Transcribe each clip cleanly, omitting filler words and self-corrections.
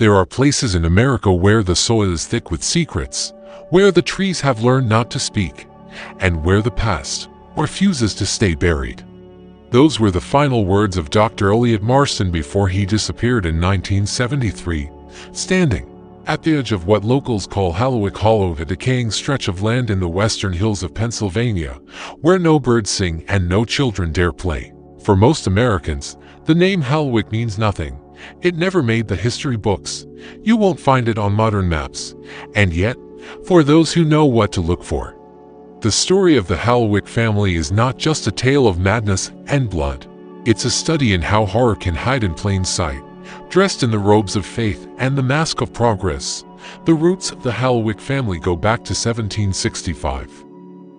There are places in America where the soil is thick with secrets, where the trees have learned not to speak, and where the past refuses to stay buried. Those were the final words of Dr. Elliot Marston before he disappeared in 1973, standing at the edge of what locals call Hallowick Hollow, a decaying stretch of land in the western hills of Pennsylvania, where no birds sing and no children dare play. For most Americans, the name Hallowick means nothing. It never made the history books. You won't find it on modern maps. And yet, for those who know what to look for, the story of the Hallowick family is not just a tale of madness and blood. It's a study in how horror can hide in plain sight, dressed in the robes of faith and the mask of progress. The roots of the Hallowick family go back to 1765,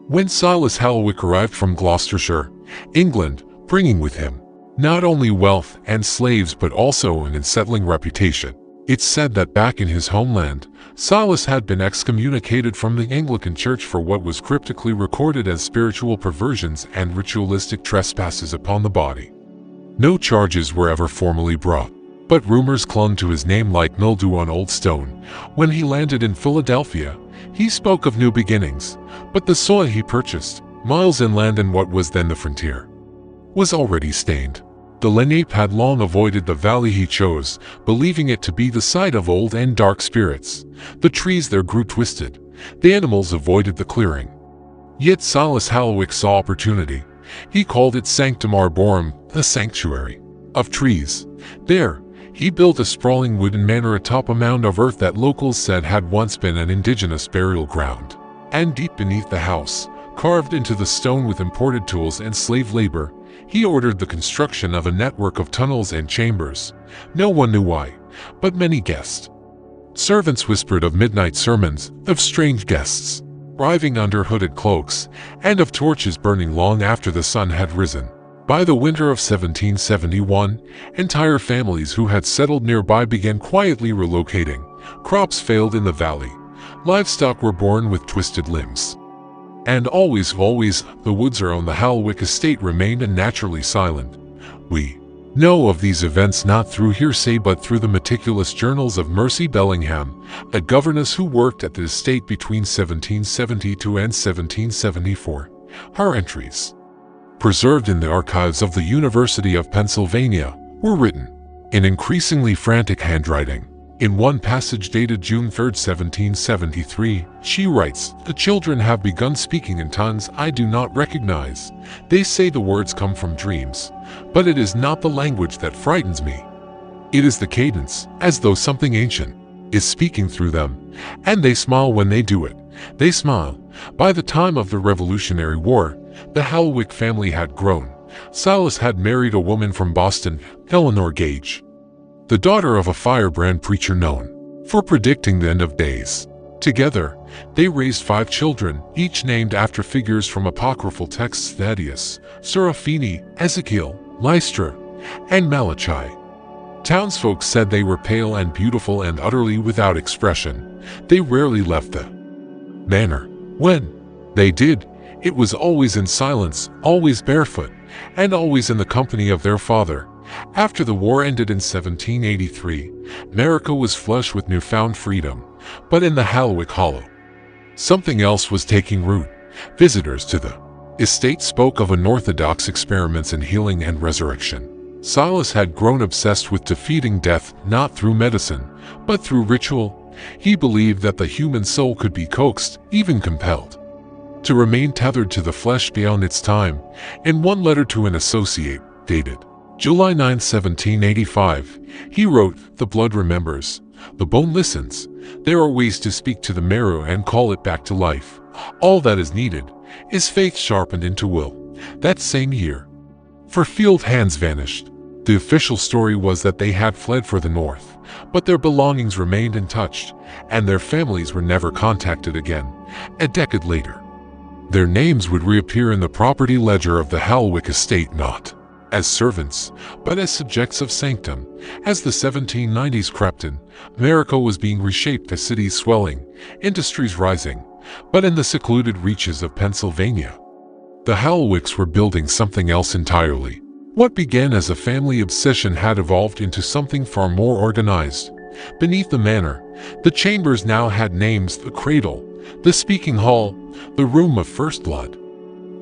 when Silas Hallowick arrived from Gloucestershire, England, bringing with him not only wealth and slaves but also an unsettling reputation. It's said that back in his homeland, Silas had been excommunicated from the Anglican Church for what was cryptically recorded as spiritual perversions and ritualistic trespasses upon the body. No charges were ever formally brought, but rumors clung to his name like mildew on old stone. When he landed in Philadelphia, he spoke of new beginnings, but the soil he purchased, miles inland in what was then the frontier, was already stained. The Lenape had long avoided the valley he chose, believing it to be the site of old and dark spirits. The trees there grew twisted. The animals avoided the clearing. Yet Silas Hallowick saw opportunity. He called it Sanctum Arborum, the sanctuary of trees. There, he built a sprawling wooden manor atop a mound of earth that locals said had once been an indigenous burial ground. And deep beneath the house, carved into the stone with imported tools and slave labor, he ordered the construction of a network of tunnels and chambers. No one knew why, but many guessed. Servants whispered of midnight sermons, of strange guests arriving under hooded cloaks, and of torches burning long after the sun had risen. By the winter of 1771, entire families who had settled nearby began quietly relocating. Crops failed in the valley. Livestock were born with twisted limbs. And always, the woods around the Hallowick estate remained unnaturally silent. We know of these events not through hearsay but through the meticulous journals of Mercy Bellingham, a governess who worked at the estate between 1772 and 1774. Her entries, preserved in the archives of the University of Pennsylvania, were written in increasingly frantic handwriting. In one passage dated June 3, 1773, she writes, "The children have begun speaking in tongues I do not recognize. They say the words come from dreams, but it is not the language that frightens me. It is the cadence, as though something ancient is speaking through them, and they smile when they do it. They smile." By the time of the Revolutionary War, the Hallowick family had grown. Silas had married a woman from Boston, Eleanor Gage, the daughter of a firebrand preacher known for predicting the end of days. Together, they raised 5 children, each named after figures from apocryphal texts: Thaddeus, Seraphini, Ezekiel, Lystra, and Malachi. Townsfolk said they were pale and beautiful and utterly without expression. They rarely left the manor. When they did, it was always in silence, always barefoot, and always in the company of their father. After the war ended in 1783, America was flush with newfound freedom, but in the Hallowick Hollow, something else was taking root. Visitors to the estate spoke of unorthodox experiments in healing and resurrection. Silas had grown obsessed with defeating death, not through medicine, but through ritual. He believed that the human soul could be coaxed, even compelled, to remain tethered to the flesh beyond its time. In one letter to an associate, dated July 9, 1785, he wrote, "The blood remembers, the bone listens. There are ways to speak to the marrow and call it back to life. All that is needed is faith sharpened into will." That same year, for field hands vanished. The official story was that they had fled for the north, but their belongings remained untouched, and their families were never contacted again. A decade later, their names would reappear in the property ledger of the Hallowick estate, not as servants, but as subjects of sanctum. As the 1790s crept in, America was being reshaped, as cities swelling, industries rising. But in the secluded reaches of Pennsylvania, the Hallowicks were building something else entirely. What began as a family obsession had evolved into something far more organized. Beneath the manor, the chambers now had names: the cradle, the speaking hall, the room of first blood.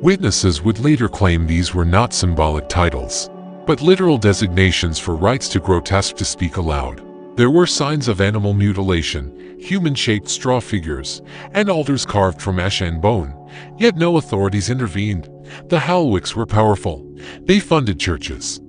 Witnesses would later claim these were not symbolic titles, but literal designations for rights too grotesque to speak aloud. There were signs of animal mutilation, human-shaped straw figures, and altars carved from ash and bone, yet no authorities intervened. The Hallowicks were powerful. They funded churches,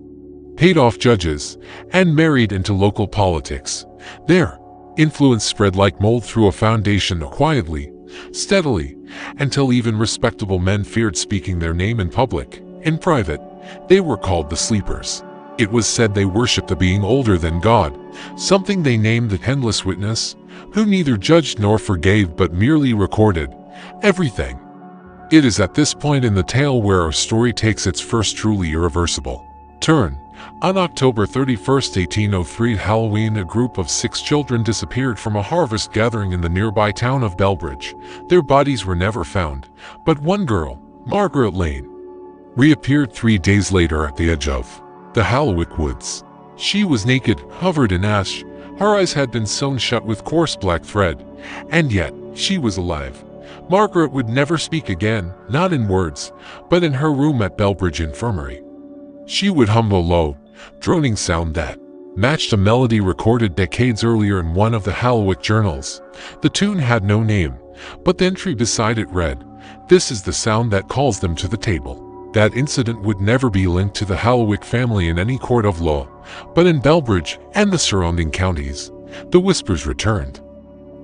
paid off judges, and married into local politics. Their influence spread like mold through a foundation quietly, steadily, until even respectable men feared speaking their name in public. In private, they were called the Sleepers. It was said they worshipped a being older than God, something they named the Endless Witness, who neither judged nor forgave but merely recorded everything. It is at this point in the tale where our story takes its first truly irreversible turn. On October 31, 1803, Halloween, a group of 6 children disappeared from a harvest gathering in the nearby town of Belbridge. Their bodies were never found, but one girl, Margaret Lane, reappeared 3 days later at the edge of the Hallowick woods. She was naked, covered in ash. Her eyes had been sewn shut with coarse black thread, and yet she was alive. Margaret would never speak again, not in words, but in her room at Belbridge Infirmary. She would hum a low, droning sound that matched a melody recorded decades earlier in one of the Hallowick journals. The tune had no name, but the entry beside it read, "This is the sound that calls them to the table." That incident would never be linked to the Hallowick family in any court of law, but in Belbridge and the surrounding counties, the whispers returned.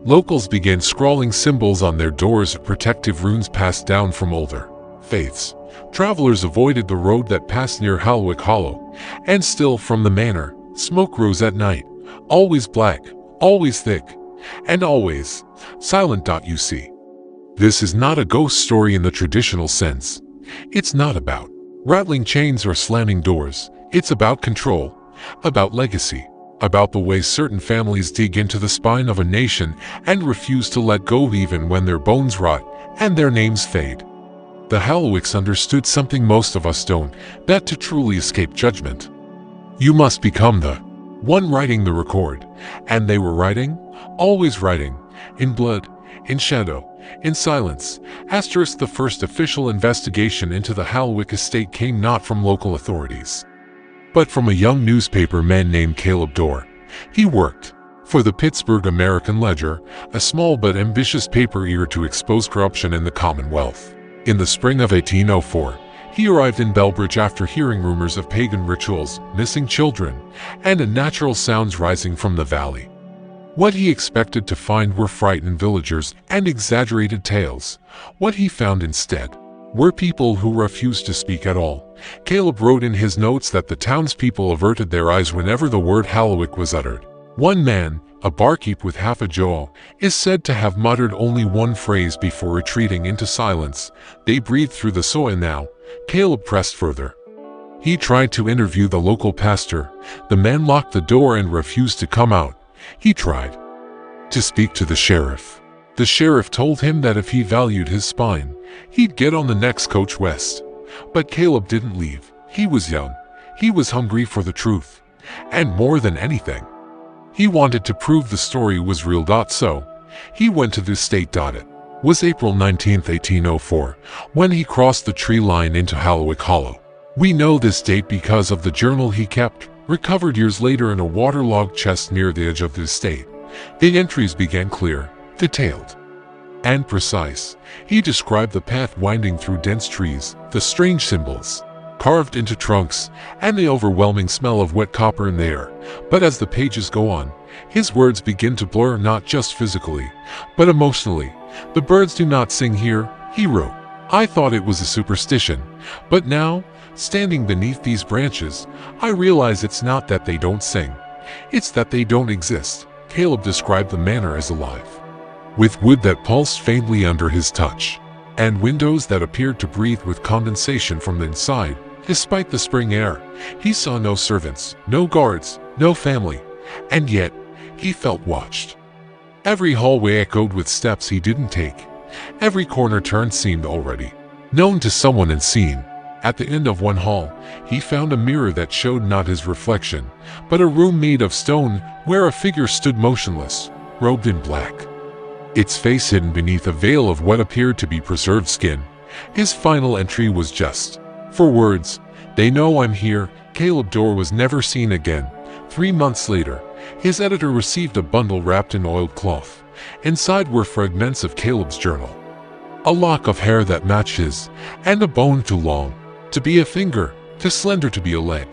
Locals began scrawling symbols on their doors, protective runes passed down from older faiths. Travelers avoided the road that passed near Hallowick Hollow, and still from the manor, smoke rose at night, always black, always thick, and always silent. You see, this is not a ghost story in the traditional sense. It's not about rattling chains or slamming doors. It's about control, about legacy, about the way certain families dig into the spine of a nation and refuse to let go even when their bones rot and their names fade. The Hallowicks understood something most of us don't, that to truly escape judgment, you must become the one writing the record. And they were writing, always writing, in blood, in shadow, in silence. The first official investigation into the Hallowick estate came not from local authorities, but from a young newspaper man named Caleb Dorr. He worked for the Pittsburgh American Ledger, a small but ambitious paper eager to expose corruption in the Commonwealth. In the spring of 1804, he arrived in Belbridge after hearing rumors of pagan rituals, missing children, and unnatural sounds rising from the valley. What he expected to find were frightened villagers and exaggerated tales. What he found instead were people who refused to speak at all. Caleb wrote in his notes that the townspeople averted their eyes whenever the word Hallowick was uttered. One man, a barkeep with half a jaw, is said to have muttered only one phrase before retreating into silence. They breathed through the soil now. Caleb pressed further. He tried to interview the local pastor. The man locked the door and refused to come out. He tried to speak to the sheriff. The sheriff told him that if he valued his spine, he'd get on the next coach west. But Caleb didn't leave. He was young. He was hungry for the truth. And more than anything, he wanted to prove the story was real. So, he went to the estate. It was April 19, 1804, when he crossed the tree line into Hallowick Hollow. We know this date because of the journal he kept, recovered years later in a waterlogged chest near the edge of the estate. The entries began clear, detailed, and precise. He described the path winding through dense trees, the strange symbols carved into trunks, and the overwhelming smell of wet copper in the air. But as the pages go on, his words begin to blur, not just physically, but emotionally. "The birds do not sing here," he wrote. "I thought it was a superstition, but now, standing beneath these branches, I realize it's not that they don't sing, it's that they don't exist." Caleb described the manor as alive, with wood that pulsed faintly under his touch, and windows that appeared to breathe with condensation from the inside. Despite the spring air, he saw no servants, no guards, no family, and yet he felt watched. Every hallway echoed with steps he didn't take. Every corner turned seemed already known to someone unseen. At the end of one hall, he found a mirror that showed not his reflection, but a room made of stone where a figure stood motionless, robed in black. Its face hidden beneath a veil of what appeared to be preserved skin. His final entry was just, "For words, they know I'm here." Caleb Dorr was never seen again. 3 months later, his editor received a bundle wrapped in oiled cloth. Inside were fragments of Caleb's journal. A lock of hair that matched his, and a bone too long to be a finger, too slender to be a leg.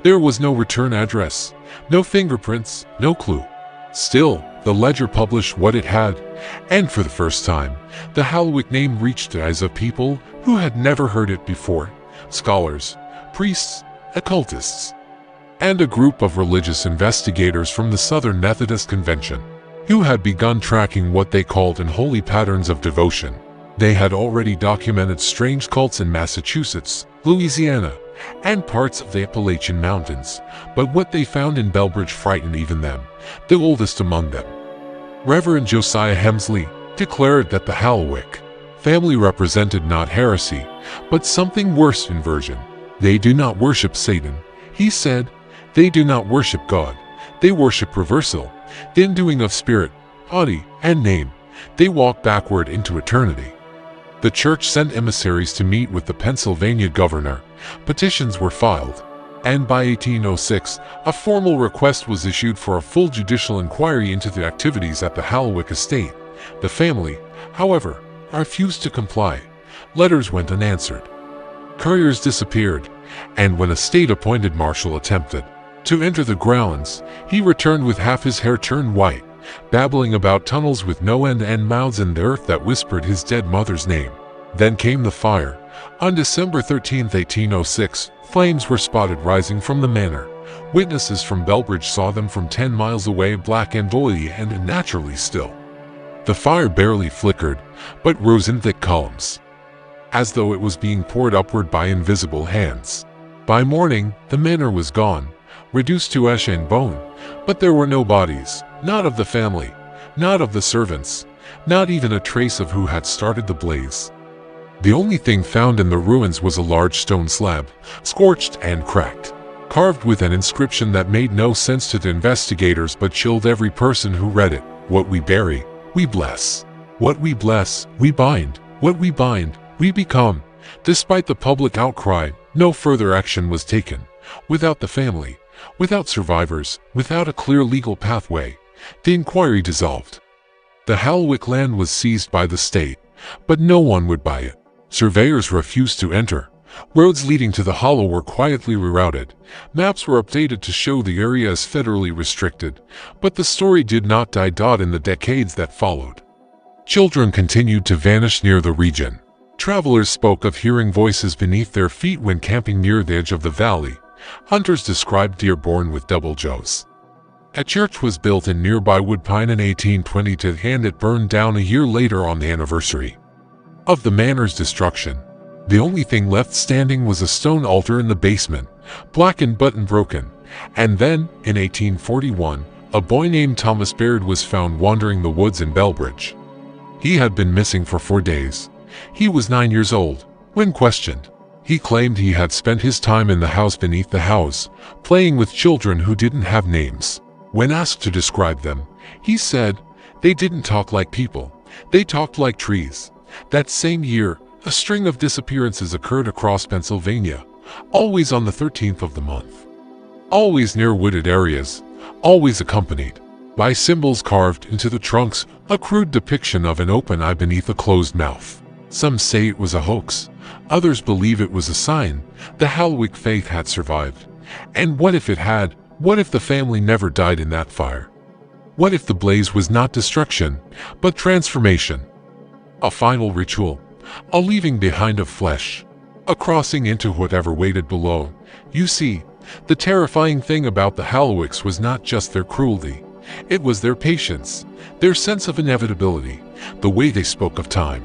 There was no return address, no fingerprints, no clue. Still, the ledger published what it had, and for the first time, the Hallowick name reached the eyes of people who had never heard it before: scholars, priests, occultists, and a group of religious investigators from the Southern Methodist Convention, who had begun tracking what they called unholy patterns of devotion. They had already documented strange cults in Massachusetts, Louisiana, and parts of the Appalachian Mountains, but what they found in Belbridge frightened even them, the oldest among them. Reverend Josiah Hemsley declared that the Hallowick family represented not heresy, but something worse: inversion. They do not worship Satan, he said. They do not worship God. They worship reversal, the undoing of spirit, body, and name. They walk backward into eternity. The church sent emissaries to meet with the Pennsylvania governor. Petitions were filed, and by 1806, a formal request was issued for a full judicial inquiry into the activities at the Hallowick estate. The family, however, refused to comply. Letters went unanswered. Couriers disappeared, and when a state-appointed marshal attempted to enter the grounds, he returned with half his hair turned white, babbling about tunnels with no end and mouths in the earth that whispered his dead mother's name. Then came the fire. On December 13, 1806, flames were spotted rising from the manor. Witnesses from Belbridge saw them from 10 miles away, black and oily and unnaturally still. The fire barely flickered, but rose in thick columns, as though it was being poured upward by invisible hands. By morning, the manor was gone, reduced to ash and bone, but there were no bodies, not of the family, not of the servants, not even a trace of who had started the blaze. The only thing found in the ruins was a large stone slab, scorched and cracked, carved with an inscription that made no sense to the investigators but chilled every person who read it. What we bury, we bless. What we bless, we bind. What we bind, we become. Despite the public outcry, no further action was taken. Without the family, without survivors, without a clear legal pathway, the inquiry dissolved. The Hallowick land was seized by the state, but no one would buy it. Surveyors refused to enter. Roads leading to the hollow were quietly rerouted. Maps were updated to show the area as federally restricted, but the story did not die in the decades that followed. Children continued to vanish near the region. Travelers spoke of hearing voices beneath their feet when camping near the edge of the valley. Hunters described deer born with double jaws. A church was built in nearby Woodpine in 1820 and it burned down a year later on the anniversary of the manor's destruction. The only thing left standing was a stone altar in the basement, blackened but unbroken. And then, in 1841, a boy named Thomas Baird was found wandering the woods in Belbridge. He had been missing for 4 days. He was 9 years old. When questioned, he claimed he had spent his time in the house beneath the house, playing with children who didn't have names. When asked to describe them, he said, "They didn't talk like people. They talked like trees." That same year, a string of disappearances occurred across Pennsylvania, always on the 13th of the month. Always near wooded areas, always accompanied by symbols carved into the trunks, a crude depiction of an open eye beneath a closed mouth. Some say it was a hoax, others believe it was a sign the Hallowick faith had survived. And what if it had? What if the family never died in that fire? What if the blaze was not destruction, but transformation? A final ritual, a leaving behind of flesh, a crossing into whatever waited below. You see, the terrifying thing about the Hallowicks was not just their cruelty, it was their patience, their sense of inevitability, the way they spoke of time.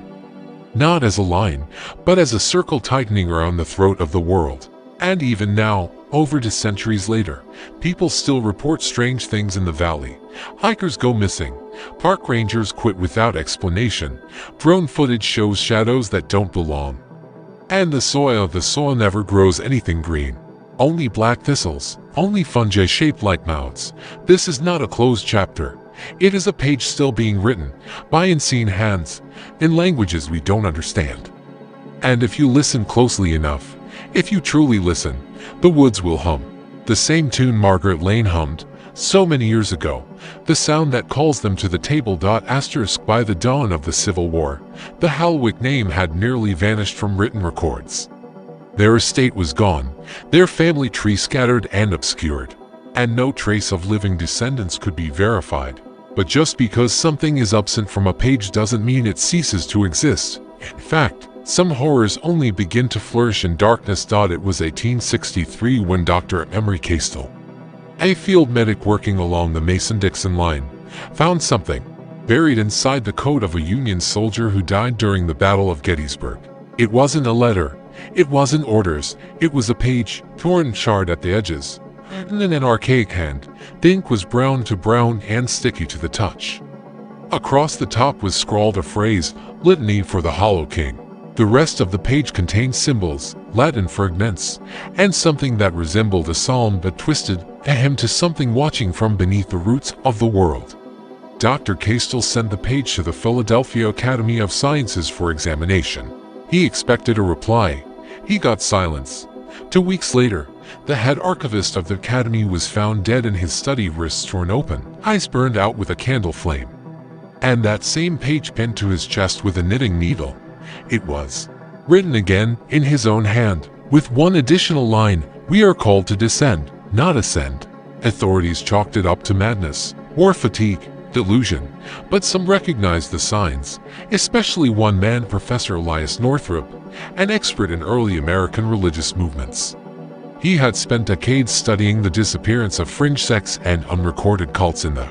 Not as a line, but as a circle tightening around the throat of the world. And even now, over the centuries later, people still report strange things in the valley. Hikers go missing. Park rangers quit without explanation. Drone footage shows shadows that don't belong. And the soil never grows anything green. Only black thistles, only fungi shaped like mouths. This is not a closed chapter. It is a page still being written by unseen hands in languages we don't understand. And if you listen closely enough, if you truly listen, the woods will hum. The same tune Margaret Lane hummed so many years ago, the sound that calls them to the table. Asterisk by the dawn of the Civil War, the Hallowick name had nearly vanished from written records. Their estate was gone, their family tree scattered and obscured, and no trace of living descendants could be verified. But just because something is absent from a page doesn't mean it ceases to exist. In fact, some horrors only begin to flourish in darkness. It was 1863 when Dr. Emery Castell, a field medic working along the Mason-Dixon line, found something buried inside the coat of a Union soldier who died during the Battle of Gettysburg. It wasn't a letter, it wasn't orders, it was a page, torn and charred at the edges. And in an archaic hand, the ink was brown to brown and sticky to the touch. Across the top was scrawled a phrase, Litany for the Hollow King. The rest of the page contained symbols, Latin fragments, and something that resembled a psalm but twisted a hymn to something watching from beneath the roots of the world. Dr. Castell sent the page to the Philadelphia Academy of Sciences for examination. He expected a reply. He got silence. 2 weeks later, the head archivist of the academy was found dead in his study, wrists torn open, eyes burned out with a candle flame, and that same page pinned to his chest with a knitting needle. It was written again in his own hand, with one additional line, "We are called to descend, not ascend." Authorities chalked it up to madness, war fatigue, delusion, but some recognized the signs, especially one man, Professor Elias Northrop, an expert in early American religious movements. He had spent decades studying the disappearance of fringe sects and unrecorded cults in the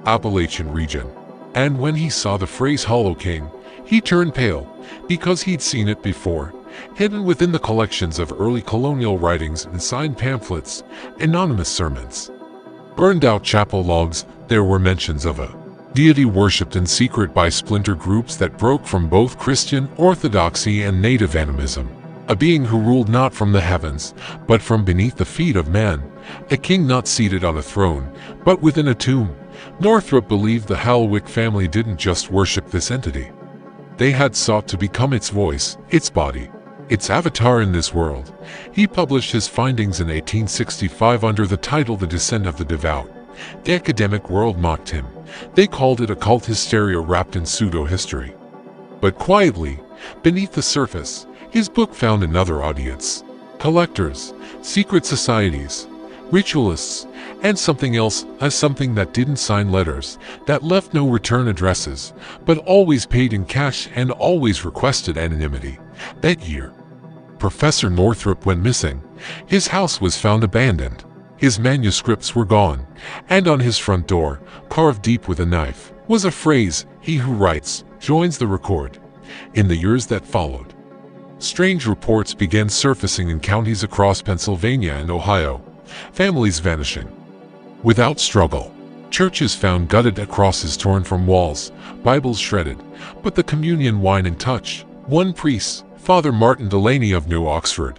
Appalachian region. And when he saw the phrase Hollow King, he turned pale, because he'd seen it before, hidden within the collections of early colonial writings and signed pamphlets, anonymous sermons, burned out chapel logs. There were mentions of a deity worshipped in secret by splinter groups that broke from both Christian orthodoxy and native animism. A being who ruled not from the heavens, but from beneath the feet of man, a king not seated on a throne, but within a tomb. Northrop believed the Hallowick family didn't just worship this entity. They had sought to become its voice, its body, its avatar in this world. He published his findings in 1865 under the title The Descent of the Devout. The academic world mocked him. They called it occult hysteria wrapped in pseudo-history. But quietly, beneath the surface, his book found another audience: collectors, secret societies, ritualists, and something else, something that didn't sign letters, that left no return addresses, but always paid in cash and always requested anonymity. That year, Professor Northrop went missing. His house was found abandoned. His manuscripts were gone, and on his front door, carved deep with a knife, was a phrase, "He who writes joins the record." In the years that followed, strange reports began surfacing in counties across Pennsylvania and Ohio. Families vanishing without struggle. Churches found gutted, crosses torn from walls, Bibles shredded, but the communion wine in touch. One priest, Father Martin Delaney of New Oxford,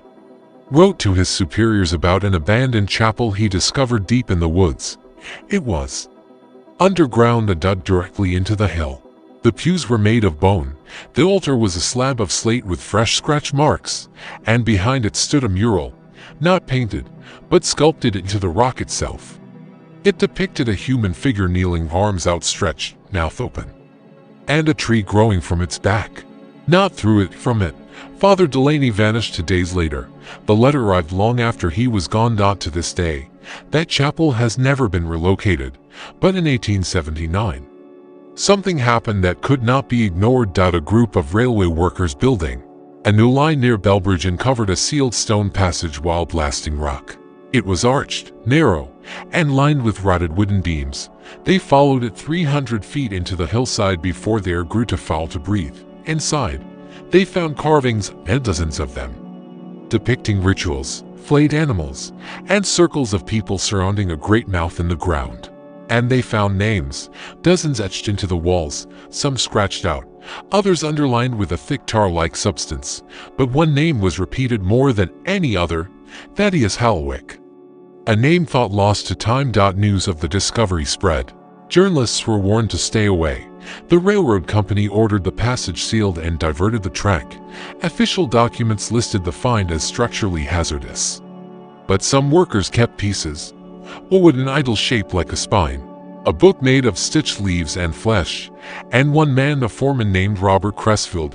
wrote to his superiors about an abandoned chapel he discovered deep in the woods. It was underground, dug directly into the hill. The pews were made of bone. The altar was a slab of slate with fresh scratch marks, and behind it stood a mural, not painted, but sculpted into the rock itself. It depicted a human figure kneeling, arms outstretched, mouth open, and a tree growing from its back. Not through it, from it. Father Delaney vanished 2 days later. The letter arrived long after he was gone. To this day, that chapel has never been relocated, but in 1879, something happened that could not be ignored. A group of railway workers building a new line near Belbridge uncovered a sealed stone passage while blasting rock. It was arched, narrow, and lined with rotted wooden beams. They followed it 300 feet into the hillside before the air grew too foul to breathe. Inside, they found carvings, and dozens of them, depicting rituals, flayed animals, and circles of people surrounding a great mouth in the ground. And they found names, dozens etched into the walls, some scratched out, others underlined with a thick tar-like substance. But one name was repeated more than any other: Thaddeus Hallowick. A name thought lost to time. News of the discovery spread. Journalists were warned to stay away. The railroad company ordered the passage sealed and diverted the track. Official documents listed the find as structurally hazardous. But some workers kept pieces. What would an idol shaped like a spine? A book made of stitched leaves and flesh. And one man, a foreman named Robert Cressfield,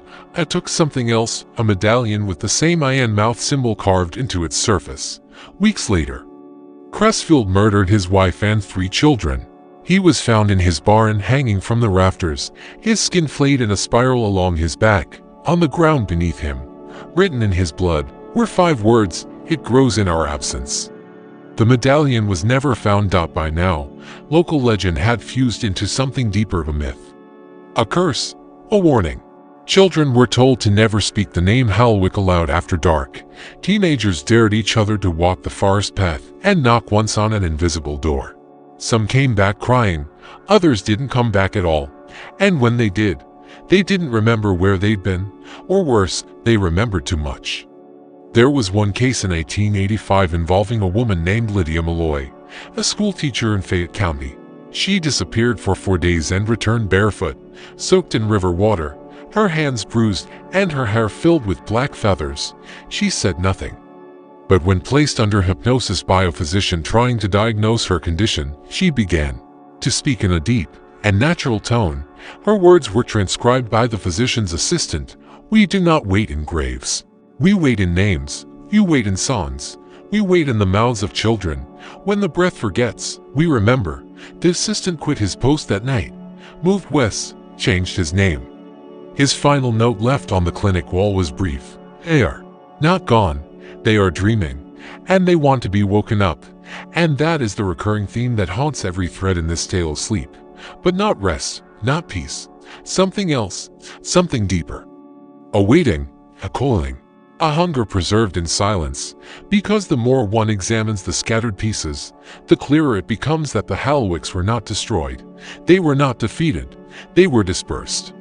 took something else, a medallion with the same eye and mouth symbol carved into its surface. Weeks later, Cressfield murdered his wife and 3 children. He was found in his barn hanging from the rafters, his skin flayed in a spiral along his back. On the ground beneath him, written in his blood, were 5 words: "It grows in our absence." The medallion was never found. By now, local legend had fused into something deeper, a myth. A curse, a warning. Children were told to never speak the name Hallowick aloud after dark. Teenagers dared each other to walk the forest path and knock once on an invisible door. Some came back crying, others didn't come back at all. And when they did, they didn't remember where they'd been, or worse, they remembered too much. There was one case in 1885 involving a woman named Lydia Malloy, a schoolteacher in Fayette County. She disappeared for 4 days and returned barefoot, soaked in river water, her hands bruised and her hair filled with black feathers. She said nothing. But when placed under hypnosis by a physician trying to diagnose her condition, she began to speak in a deep and natural tone. Her words were transcribed by the physician's assistant. "We do not wait in graves. We wait in names. You wait in songs. We wait in the mouths of children. When the breath forgets, we remember." The assistant quit his post that night, moved west, changed his name. His final note left on the clinic wall was brief: "They are not gone. They are dreaming, and they want to be woken up." And that is the recurring theme that haunts every thread in this tale of sleep. But not rest, not peace. Something else, something deeper. A waiting, a calling, a hunger preserved in silence. Because the more one examines the scattered pieces, the clearer it becomes that the Hallowicks were not destroyed. They were not defeated. They were dispersed.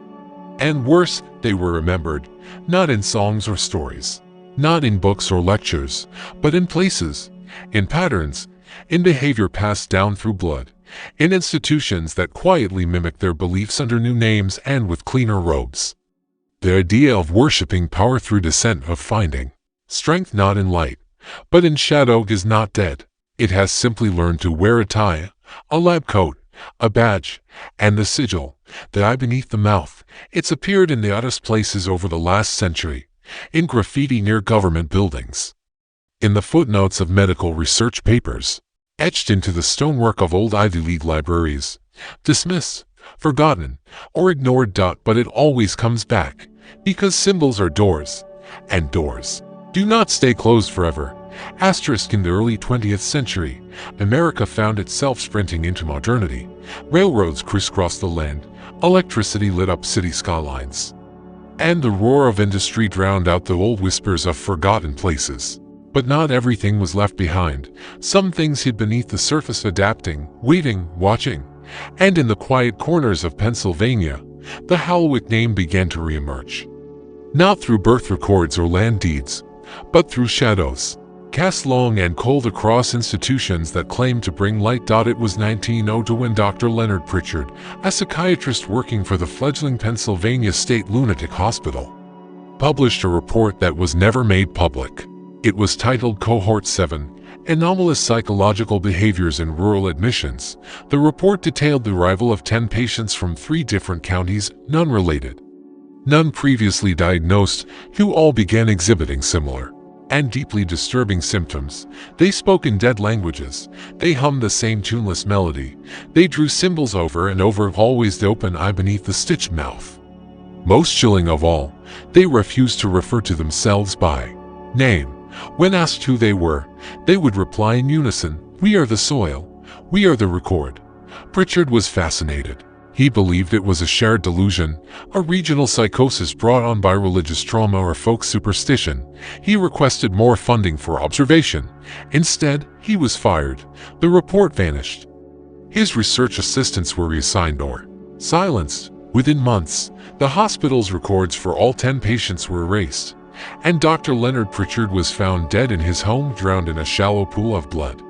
And worse, they were remembered, not in songs or stories, not in books or lectures, but in places, in patterns, in behavior passed down through blood, in institutions that quietly mimic their beliefs under new names and with cleaner robes. The idea of worshiping power through descent, of finding strength not in light, but in shadow, is not dead. It has simply learned to wear a tie, a lab coat, a badge, and the sigil, the eye beneath the mouth. It's appeared in the oddest places over the last century, in graffiti near government buildings, in the footnotes of medical research papers, etched into the stonework of old Ivy League libraries, dismissed, forgotten, or ignored. But it always comes back, because symbols are doors, and doors do not stay closed forever. In the early 20th century, America found itself sprinting into modernity. Railroads crisscrossed the land, electricity lit up city skylines, and the roar of industry drowned out the old whispers of forgotten places. But not everything was left behind. Some things hid beneath the surface, adapting, waiting, watching. And in the quiet corners of Pennsylvania, the Hallowick name began to reemerge. Not through birth records or land deeds, but through shadows, cast long and cold across institutions that claimed to bring light. It was 1902 when Dr. Leonard Pritchard, a psychiatrist working for the fledgling Pennsylvania State Lunatic Hospital, published a report that was never made public. It was titled Cohort 7, Anomalous Psychological Behaviors in Rural Admissions. The report detailed the arrival of 10 patients from 3 different counties, none related, none previously diagnosed, who all began exhibiting similar and deeply disturbing symptoms. They spoke in dead languages. They hummed the same tuneless melody. They drew symbols over and over, always the open eye beneath the stitched mouth. Most chilling of all, they refused to refer to themselves by name. When asked who they were, they would reply in unison, "We are the soil. We are the record." Pritchard was fascinated. He believed it was a shared delusion, a regional psychosis brought on by religious trauma or folk superstition. He requested more funding for observation. Instead, he was fired. The report vanished. His research assistants were reassigned or silenced. Within months, the hospital's records for all 10 patients were erased, and Dr. Leonard Pritchard was found dead in his home, drowned in a shallow pool of blood.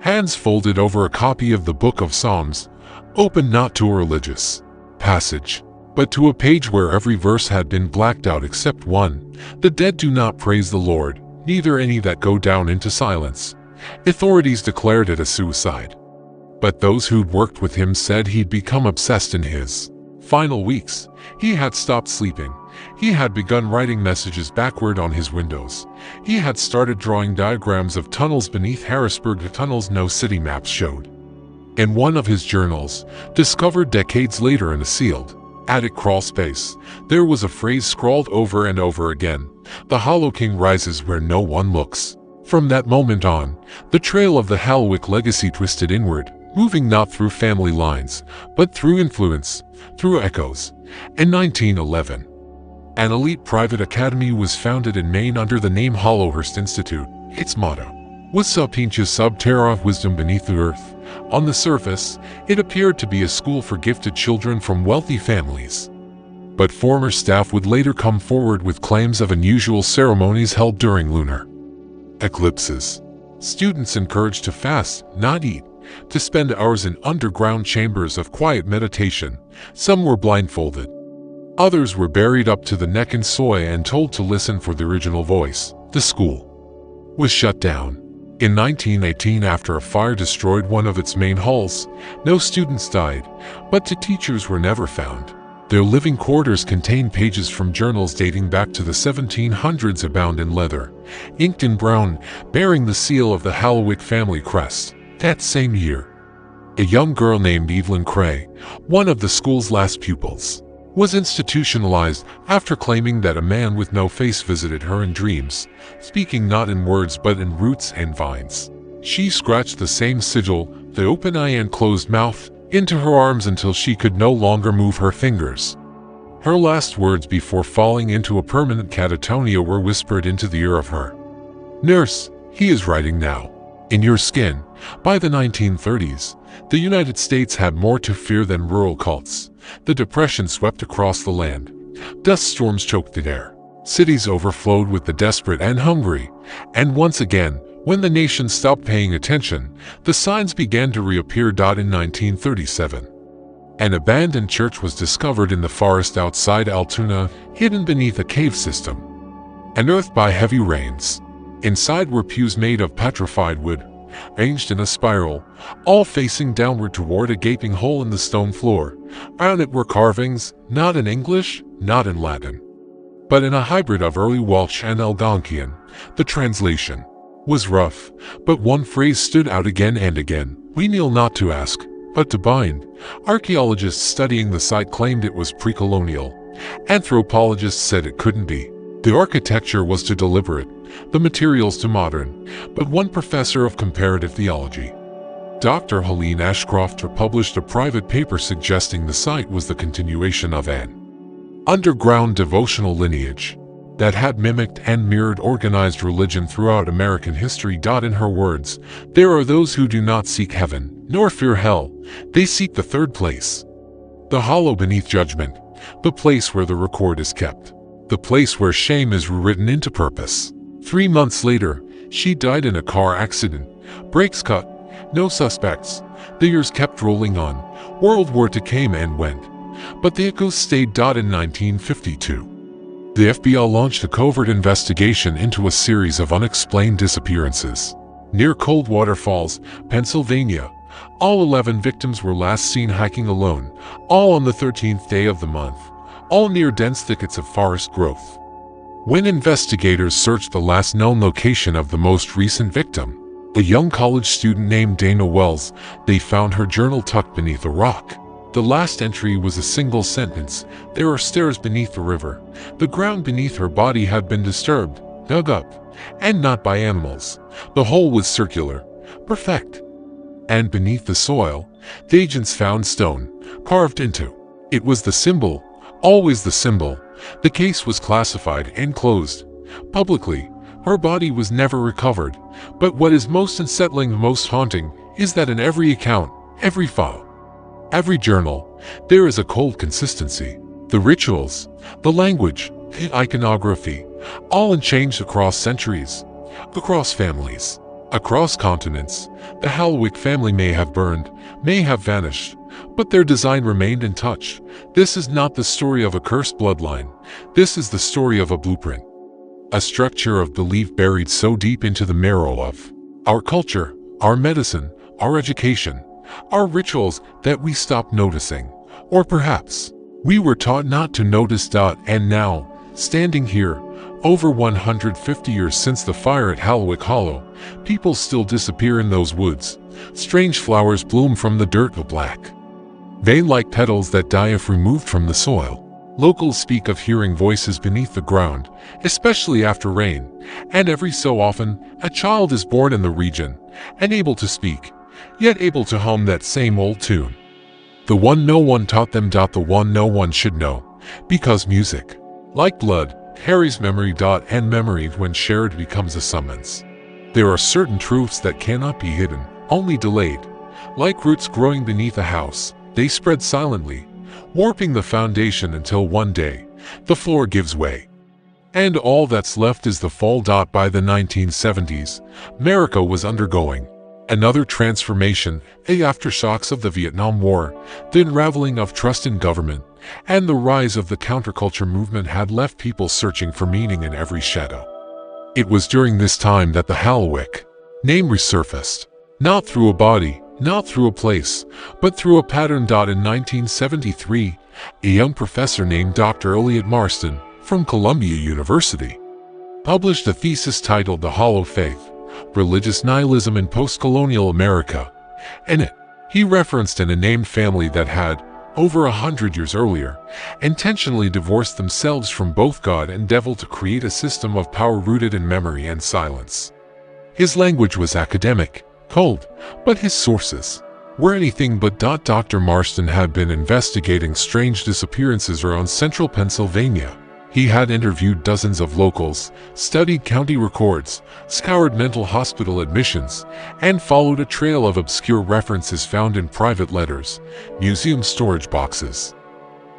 Hands folded over a copy of the Book of Psalms, open not to a religious passage, but to a page where every verse had been blacked out except one. The dead do not praise the Lord, neither any that go down into silence. Authorities declared it a suicide. But those who'd worked with him said he'd become obsessed in his final weeks. He had stopped sleeping. He had begun writing messages backward on his windows. He had started drawing diagrams of tunnels beneath Harrisburg, the tunnels no city maps showed. In one of his journals, discovered decades later in a sealed attic crawl space, there was a phrase scrawled over and over again: "The Hollow King rises where no one looks." From that moment on, the trail of the Hallowick legacy twisted inward, moving not through family lines, but through influence, through echoes. In 1911, an elite private academy was founded in Maine under the name Hollowhurst Institute. Its motto was Sapientia sub terra, wisdom beneath the earth. On the surface, it appeared to be a school for gifted children from wealthy families. But former staff would later come forward with claims of unusual ceremonies held during lunar eclipses. Students encouraged to fast, not eat, to spend hours in underground chambers of quiet meditation. Some were blindfolded. Others were buried up to the neck in soy and told to listen for the original voice. The school was shut down in 1918 after a fire destroyed one of its main halls. No students died, but the teachers were never found. Their living quarters contained pages from journals dating back to the 1700s, bound in leather, inked in brown, bearing the seal of the Hallowick family crest. That same year, a young girl named Evelyn Cray, one of the school's last pupils, was institutionalized after claiming that a man with no face visited her in dreams, speaking not in words but in roots and vines. She scratched the same sigil, the open eye and closed mouth, into her arms until she could no longer move her fingers. Her last words before falling into a permanent catatonia were whispered into the ear of her nurse: "He is writing now. In your skin." By the 1930s, the United States had more to fear than rural cults. The Depression swept across the land. Dust storms choked the air. Cities overflowed with the desperate and hungry. And once again, when the nation stopped paying attention, the signs began to reappear. In 1937, an abandoned church was discovered in the forest outside Altoona, hidden beneath a cave system, unearthed by heavy rains. Inside were pews made of petrified wood, arranged in a spiral, all facing downward toward a gaping hole in the stone floor. Around it were carvings, not in English, not in Latin, but in a hybrid of early Welsh and Algonquian. The translation was rough, but one phrase stood out again and again: "We kneel not to ask, but to bind." Archaeologists studying the site claimed it was pre-colonial. Anthropologists said it couldn't be. The architecture was too deliberate, the materials too modern. But one professor of comparative theology, Dr. Helene Ashcroft, published a private paper suggesting the site was the continuation of an underground devotional lineage that had mimicked and mirrored organized religion throughout American history. In her words, "There are those who do not seek heaven, nor fear hell. They seek the third place, the hollow beneath judgment, the place where the record is kept, the place where shame is rewritten into purpose." 3 months later, she died in a car accident. Brakes cut, no suspects. The years kept rolling on. World War II came and went, but the echoes stayed. In 1952, the FBI launched a covert investigation into a series of unexplained disappearances near Coldwater Falls, Pennsylvania. All 11 victims were last seen hiking alone, all on the 13th day of the month, all near dense thickets of forest growth. When investigators searched the last known location of the most recent victim, a young college student named Dana Wells, they found her journal tucked beneath a rock. The last entry was a single sentence: "There are stairs beneath the river." The ground beneath her body had been disturbed, dug up, and not by animals. The hole was circular, perfect. And beneath the soil, the agents found stone, carved into. It was the symbol, always the symbol. The case was classified and closed. Publicly, her body was never recovered. But what is most unsettling, most haunting, is that in every account, every file, every journal, there is a cold consistency. The rituals, the language, the iconography, all unchanged across centuries, across families, across continents. The Hallowick family may have burned, may have vanished, but their design remained untouched. This is not the story of a cursed bloodline. This is the story of a blueprint, a structure of belief buried so deep into the marrow of our culture, our medicine, our education, our rituals that we stopped noticing. Or perhaps we were taught not to notice. And now, standing here, over 150 years since the fire at Hallowick Hollow, people still disappear in those woods. Strange flowers bloom from the dirt of black, vein-like petals that die if removed from the soil. Locals speak of hearing voices beneath the ground, especially after rain, and every so often, a child is born in the region, unable to speak, yet able to hum that same old tune. The one no one taught them. The one no one should know, because music, like blood, carries memory. And memory, when shared, becomes a summons. There are certain truths that cannot be hidden, only delayed. Like roots growing beneath a house, they spread silently, warping the foundation until one day, the floor gives way. And all that's left is the fall. By the 1970s, America was undergoing another transformation, the aftershocks of the Vietnam War, the unraveling of trust in government, and the rise of the counterculture movement had left people searching for meaning in every shadow. It was during this time that the Hallowick name resurfaced, not through a body, not through a place, but through a pattern. In 1973, a young professor named Dr. Elliot Marston from Columbia University published a thesis titled The Hollow Faith: Religious Nihilism in Post-Colonial America. In it, he referenced an unnamed family that had, over 100 years earlier, intentionally divorced themselves from both God and devil to create a system of power rooted in memory and silence. His language was academic, cold, but his sources were anything but. Dr. Marston had been investigating strange disappearances around central Pennsylvania. He had interviewed dozens of locals, studied county records, scoured mental hospital admissions, and followed a trail of obscure references found in private letters, museum storage boxes,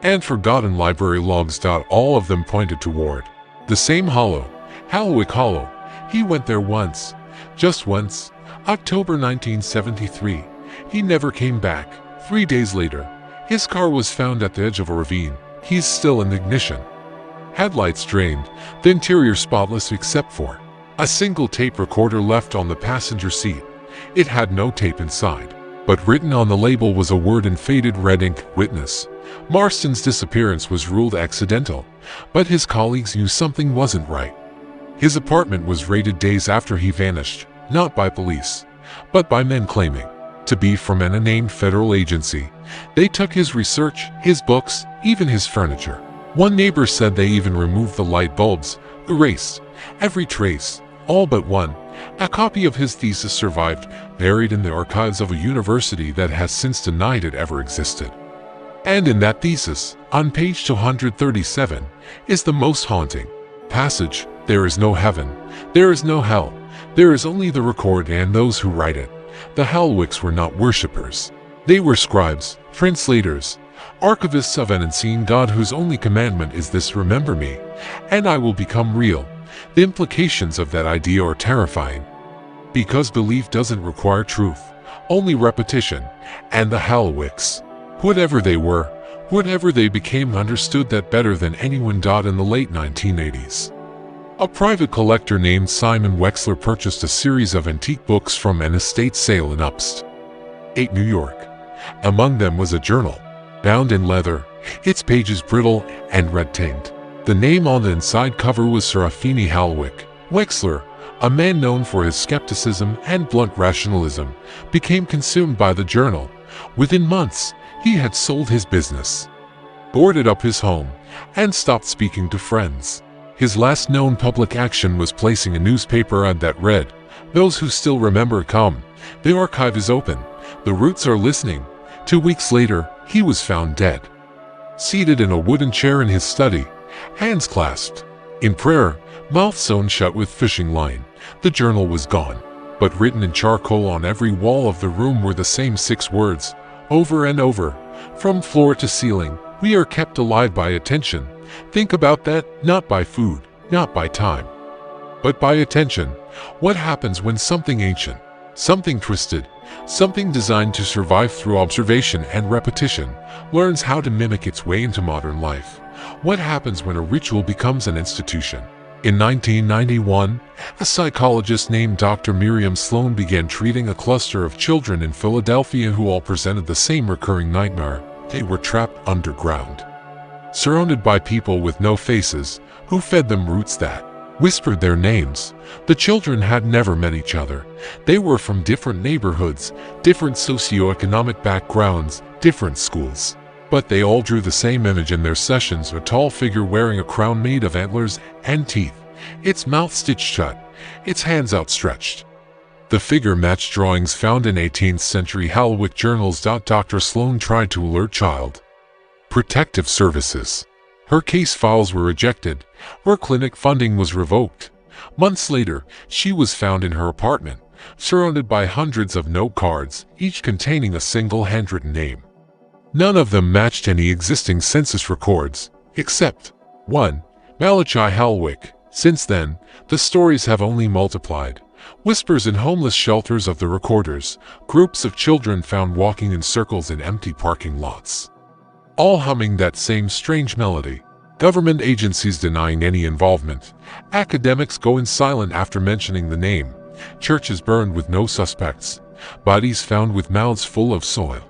and forgotten library logs. All of them pointed toward the same hollow, Hallowick Hollow. He went there once, just once, October 1973. He never came back. 3 days later, his car was found at the edge of a ravine. He's still in the ignition, headlights drained, the interior spotless except for a single tape recorder left on the passenger seat. It had no tape inside, but written on the label was a word in faded red ink: witness. Marston's disappearance was ruled accidental, but his colleagues knew something wasn't right. His apartment was raided days after he vanished, not by police, but by men claiming to be from an unnamed federal agency. They took his research, his books, even his furniture. One neighbor said they even removed the light bulbs, erased every trace, all but one. A copy of his thesis survived, buried in the archives of a university that has since denied it ever existed. And in that thesis, on page 237, is the most haunting passage: there is no heaven, there is no hell, there is only the record and those who write it. The Hallowicks were not worshippers. They were scribes, translators, archivists of an unseen God whose only commandment is this: remember me, and I will become real. The implications of that idea are terrifying, because belief doesn't require truth, only repetition. And the Hallowicks, whatever they were, whatever they became, understood that better than anyone. In the late 1980s, a private collector named Simon Wexler purchased a series of antique books from an estate sale in upstate New York. Among them was a journal, bound in leather, its pages brittle and red-tained. The name on the inside cover was Sir Afeni Hallowick. Wexler, a man known for his skepticism and blunt rationalism, became consumed by the journal. Within months, he had sold his business, boarded up his home, and stopped speaking to friends. His last known public action was placing a newspaper ad that read, "Those who still remember come. The archive is open. The roots are listening." 2 weeks later, he was found dead, seated in a wooden chair in his study, hands clasped in prayer, mouth sewn shut with fishing line. The journal was gone. but written in charcoal on every wall of the room were the same 6 words, over and over, from floor to ceiling: we are kept alive by attention. Think about that, not by food, not by time, but by attention. What happens when something ancient, something twisted, something designed to survive through observation and repetition, learns how to mimic its way into modern life? What happens when a ritual becomes an institution? In 1991, a psychologist named Dr. Miriam Sloan began treating a cluster of children in Philadelphia who all presented the same recurring nightmare. They were trapped underground, surrounded by people with no faces, who fed them roots that whispered their names. The children had never met each other. They were from different neighborhoods, different socioeconomic backgrounds, different schools. But they all drew the same image in their sessions: a tall figure wearing a crown made of antlers and teeth, its mouth stitched shut, its hands outstretched. The figure matched drawings found in 18th century Hallowick journals. Dr. Sloan tried to alert Child Protective Services. Her case files were rejected. Her clinic funding was revoked. Months later, she was found in her apartment, surrounded by hundreds of note cards, each containing a single handwritten name. None of them matched any existing census records, except one, Malachi Hallowick. Since then, the stories have only multiplied. Whispers in homeless shelters of the recorders, groups of children found walking in circles in empty parking lots, all humming that same strange melody. Government agencies denying any involvement. Academics going silent after mentioning the name. Churches burned with no suspects. Bodies found with mouths full of soil.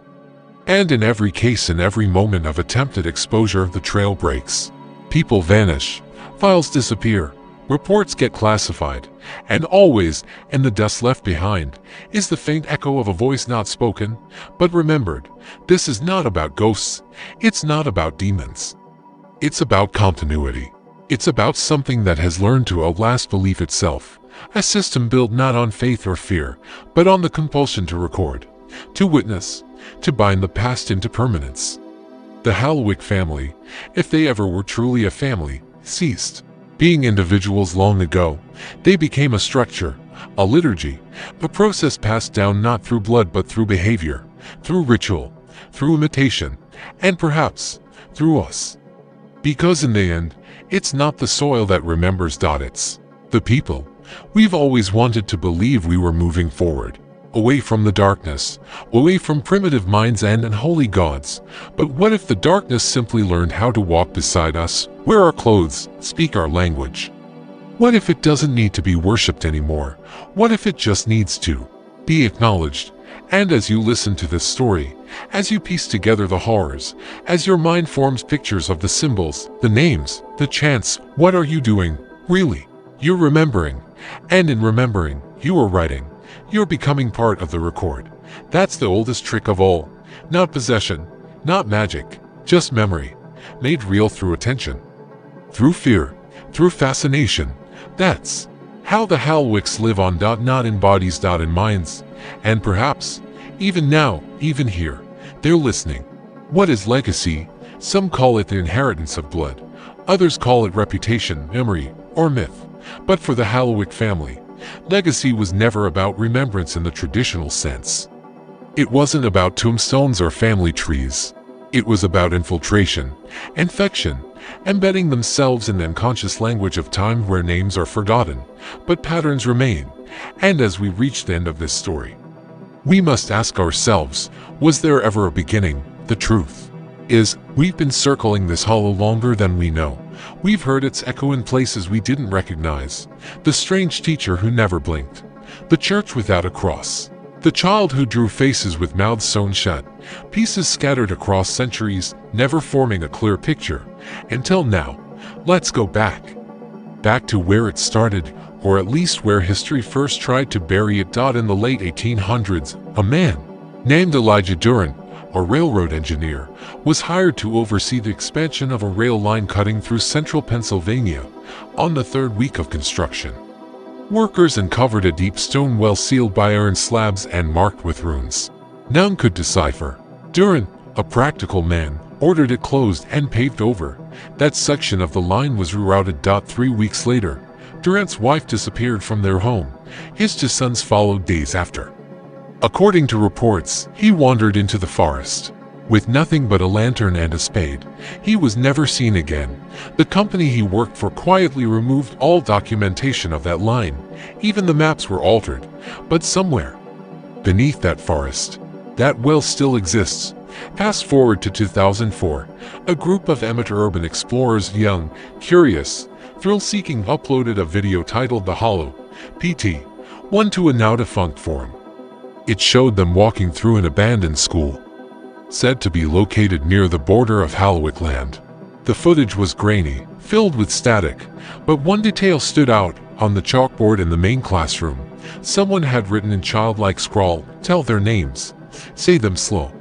And in every case, in every moment of attempted exposure, the trail breaks. People vanish. Files disappear. Reports get classified. And always, in the dust left behind, is the faint echo of a voice not spoken, but remembered. This is not about ghosts. It's not about demons. It's about continuity. It's about something that has learned to outlast belief itself. A system built not on faith or fear, but on the compulsion to record, to witness, to bind the past into permanence. The Hallowick family, if they ever were truly a family, ceased being individuals long ago. They became a structure, a liturgy, a process passed down not through blood but through behavior, through ritual, through imitation, and perhaps through us. Because in the end, it's not the soil that remembers, it's the people. We've always wanted to believe we were moving forward, away from the darkness, away from primitive minds and unholy gods. But what if the darkness simply learned how to walk beside us, wear our clothes, speak our language? What if it doesn't need to be worshipped anymore? What if it just needs to be acknowledged? And as you listen to this story, as you piece together the horrors, as your mind forms pictures of the symbols, the names, the chants, what are you doing, really? You're remembering. And in remembering, you are writing. You're becoming part of the record. That's the oldest trick of all. Not possession, not magic, just memory, made real through attention, through fear, through fascination. That's how the Hallowicks live on. Not in bodies, in minds. And perhaps, even now, even here, they're listening. What is legacy? Some call it the inheritance of blood. Others call it reputation, memory, or myth. But for the Hallowick family, legacy was never about remembrance in the traditional sense. It wasn't about tombstones or family trees. It was about infiltration, infection, embedding themselves in the unconscious language of time where names are forgotten, but patterns remain. And as we reach the end of this story, we must ask ourselves, was there ever a beginning? The truth is, we've been circling this hollow longer than we know. We've heard its echo in places we didn't recognize. The strange teacher who never blinked. The church without a cross. The child who drew faces with mouths sewn shut. Pieces scattered across centuries, never forming a clear picture. Until now. Let's go back. Back to where it started, or at least where history first tried to bury it. In the late 1800s, a man named Elijah Duran, a railroad engineer, was hired to oversee the expansion of a rail line cutting through central Pennsylvania. On the third week of construction, workers uncovered a deep stone well sealed by iron slabs and marked with runes none could decipher. Duran, a practical man, ordered it closed and paved over. That section of the line was rerouted. 3 weeks later, Durant's wife disappeared from their home. His two sons followed days after. According to reports, he wandered into the forest. With nothing but a lantern and a spade, he was never seen again. The company he worked for quietly removed all documentation of that line. Even the maps were altered. But somewhere beneath that forest, that well still exists. Fast forward to 2004, a group of amateur urban explorers, young, curious, thrill-seeking, uploaded a video titled The Hollow PT, one to a now-defunct forum. It showed them walking through an abandoned school, said to be located near the border of Hallowick land. The footage was grainy, filled with static, but one detail stood out. On the chalkboard in the main classroom, someone had written in childlike scrawl, "Tell their names. Say them slow,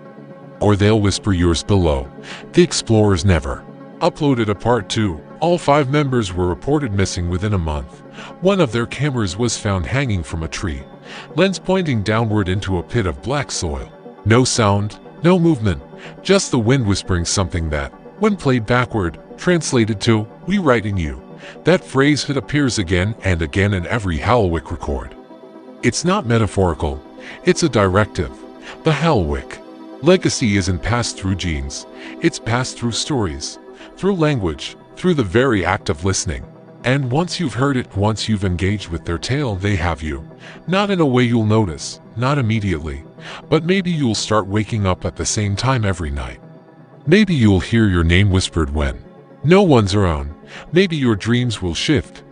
or they'll whisper yours below." The explorers never uploaded a part 2. All 5 members were reported missing within a month. One of their cameras was found hanging from a tree, lens pointing downward into a pit of black soil. No sound, no movement, just the wind whispering something that, when played backward, translated to, "We write in you." That phrase appears again and again in every Hallowick record. It's not metaphorical, it's a directive. The Hallowick legacy isn't passed through genes, it's passed through stories, through language, through the very act of listening. And once you've heard it, once you've engaged with their tale, they have you. Not in a way you'll notice, not immediately, but maybe you'll start waking up at the same time every night. Maybe you'll hear your name whispered when no one's around. Maybe your dreams will shift,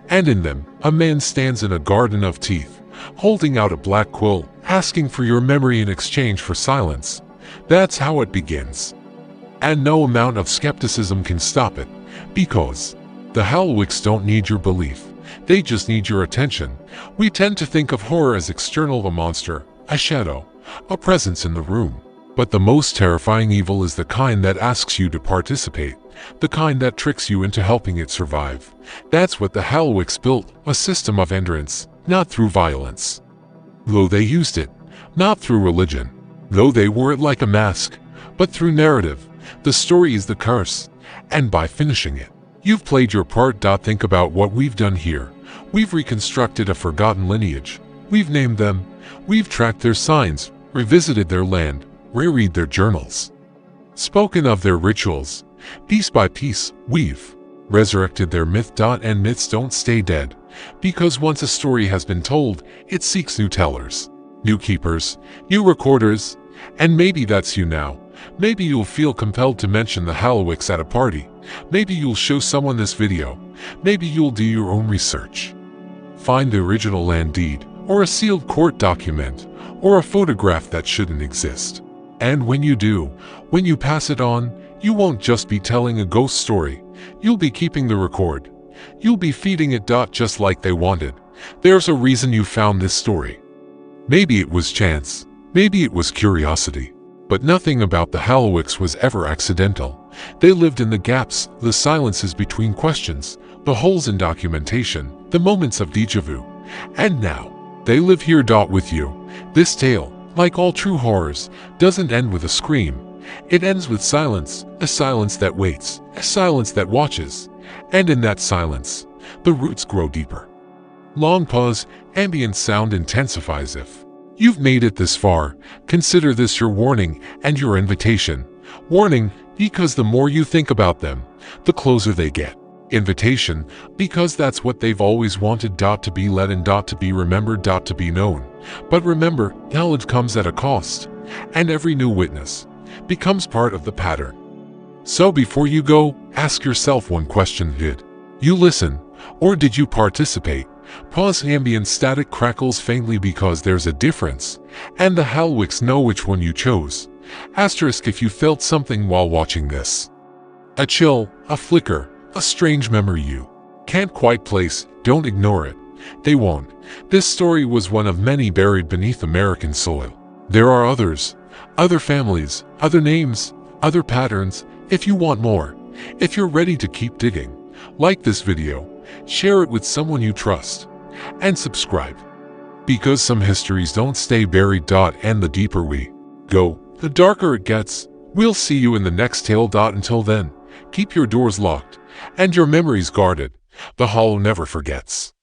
and in them, a man stands in a garden of teeth, holding out a black quill, asking for your memory in exchange for silence. That's how it begins. And no amount of skepticism can stop it, because the Hallowicks don't need your belief, they just need your attention. We tend to think of horror as external, a monster, a shadow, a presence in the room. But the most terrifying evil is the kind that asks you to participate, the kind that tricks you into helping it survive. That's what the Hallowicks built, a system of endurance, not through violence. Though they used it, not through religion. Though they wore it like a mask, but through narrative. The story is the curse, and by finishing it, you've played your part. Think about what we've done here. We've reconstructed a forgotten lineage. We've named them. We've tracked their signs, revisited their land, reread their journals, spoken of their rituals. Piece by piece, we've resurrected their myth. And myths don't stay dead, because once a story has been told, it seeks new tellers, new keepers, new recorders. And maybe that's you now. Maybe you'll feel compelled to mention the Hallowicks at a party. Maybe you'll show someone this video. Maybe you'll do your own research. Find the original land deed, or a sealed court document, or a photograph that shouldn't exist. And when you do, when you pass it on, you won't just be telling a ghost story. You'll be keeping the record. You'll be feeding it. Just like they wanted. There's a reason you found this story. Maybe it was chance. Maybe it was curiosity. But nothing about the Hallowicks was ever accidental. They lived in the gaps, the silences between questions, the holes in documentation, the moments of déjà vu. And now, they live here. With you. This tale, like all true horrors, doesn't end with a scream. It ends with silence, a silence that waits, a silence that watches. And in that silence, the roots grow deeper. Long pause, ambient sound intensifies. If you've made it this far, consider this your warning and your invitation. Warning, because the more you think about them, the closer they get. Invitation, because that's what they've always wanted. To be let in. To be remembered. To be known. But remember, knowledge comes at a cost, and every new witness becomes part of the pattern. So before you go, ask yourself one question: did you listen, or did you participate? Pause. Ambient static crackles faintly because there's a difference, and the Hallowicks know which one you chose. Asterisk if you felt something while watching this. A chill, a flicker, a strange memory you can't quite place, don't ignore it. They won't. This story was one of many buried beneath American soil. There are others, other families, other names, other patterns. If you want more, if you're ready to keep digging, like this video, share it with someone you trust, and subscribe. Because some histories don't stay buried. And the deeper we go, the darker it gets. We'll see you in the next tale. Until then, keep your doors locked and your memories guarded. The Hollow never forgets.